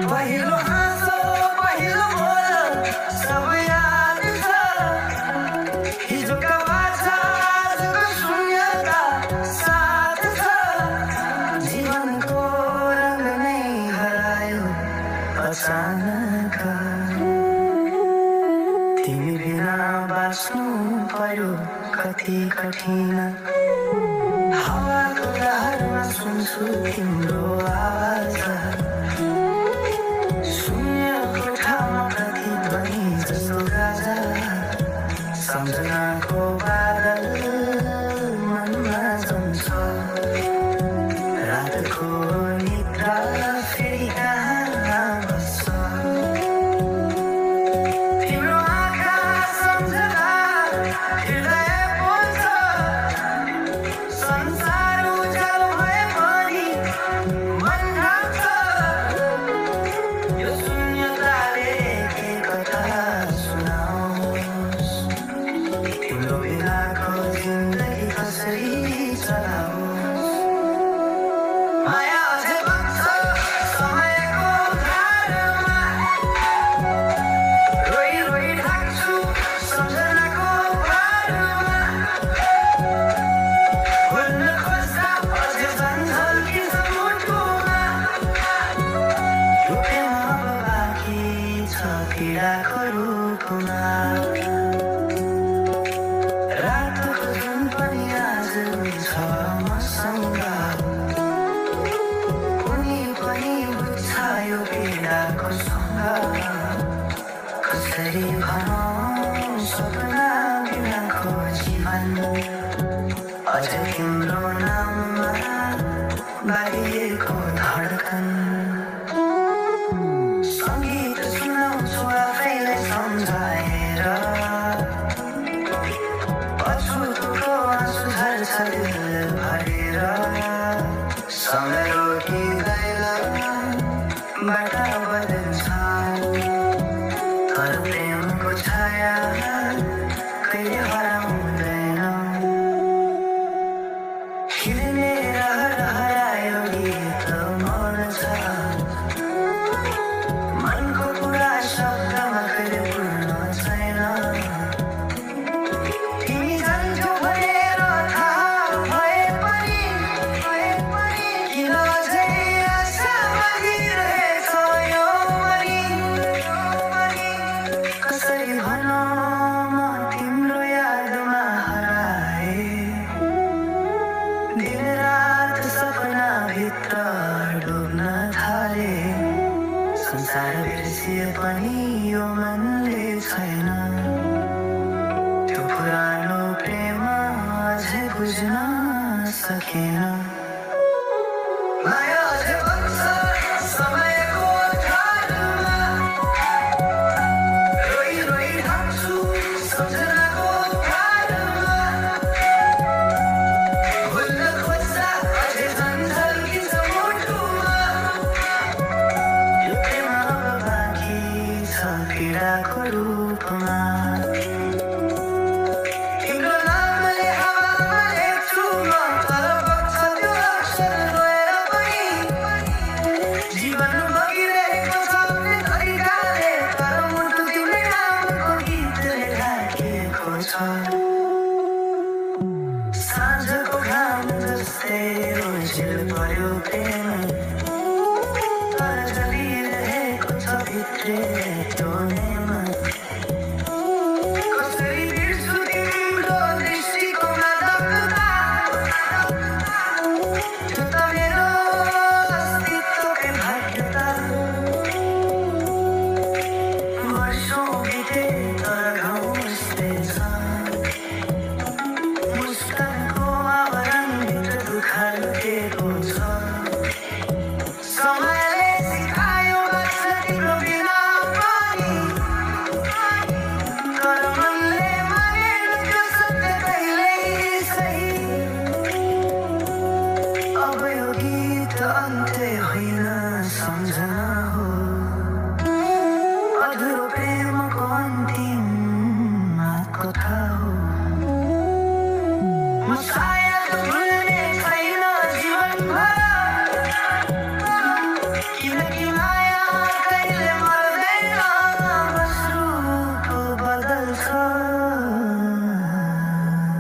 पहिलो हाँसो पहिलो बोल सब याद छ हिजोका बाछा आजको शून्यता साथ छ जीवनको रङ नै हरायो अचानक तिमी बिना बाँच्नु पर्यो कति कठिन हावाको लहरमा सुन्छु तिम्रो आवाज शून्य कोठामा प्रतिध्वनि जस्तो गाजा सम्झनाको बादल मनमा जम्छ रातको निद्रा फेरि कहाँ बस्छ तिम्रो आँखा सम्झना हृदय बोल्छ संसार उज्यालो भए पनि मन ढाक्छ यो शून्यताले के कथा सुनाओस् तिम्रो बिनाको जिन्दगी कसरी चलाओस् माया अझै बग्छ समयको धारमा रोइ रोइ ढाक्छु सम्झनाको भारमा भुल्न खोज्दा अझै झल्किन्छ मुटुमा यो प्रेम अब बाँकी छ पीडाको रूपमा रातको जुन पनि आज छ मसँग कुनै पनि बुझ्छ यो पीडाको सँग कसरी भनौँ सपना बिनाको जीवन अझ तिम्रो नाममा बारिएको धड्कन सङ्गीत सुनाउँछु आफैलाई सम्झाएर अछुतो आँसु झर्छ दिल भरेर समय रोकिँदैन बाटा बदल्छ तर प्रेमको छाया कहिले हराउँदैन खिल्ने हरायो गीत मर्छ मनको कुरा शब्दमा कहिले पूर्ण छैन तिमी जान्छौ भनेर थाहा भए पनि किन अझै आशा बाँधिरहेछ यो मरि कसरी भनौँ म तिम्रो यादमा हराए दिनरात सपनाभित्र डुब्न थाले संसार बिर्सिए पनि यो मनले छैन त्यो पुरानो प्रेम अझै बुझ्न सकेन माया अझै बग्छ समयको धारमा रोइ रोइ ढाक्छु सम्झनाको भारमा भुल्न खोज्दा अझै झल्किन्छ मुटुमा यो प्रेम अब बाँकी छ पीडाको रूपमा तिम्रो नामले हावामा लेख्छु म तर बग्छ त्यो अक्षर रोएर पनि जीवन बगिरहेको छ आफ्नै तरिकाले तर मुटु तिम्रै नामको गीतले ढाकिएको छ साँझको घाम जस्तै ओझेल पर्यो प्रेम तर जलिरहेको छ भित्रै त्यो नेम कसरी बिर्छु तिम्रो दृष्टिको मादकता त्यो त मेरो अस्तित्वकै भाग्यता वर्षौँ बिते तर घाउ यस्तै छ मुस्कानको आवरणभित्र दुःख लुकेको छ समयले सिकायो बाँच्न तिम्रो बिना पनि तर मनले मानेन त्यो सत्य कहिल्यै सही अब यो गीत अन्त्य होइन सम्झना हो अधुरो प्रेमको अन्तिम कथा हो म सायद भुल्ने छैन जीवनभर किनकि माया सा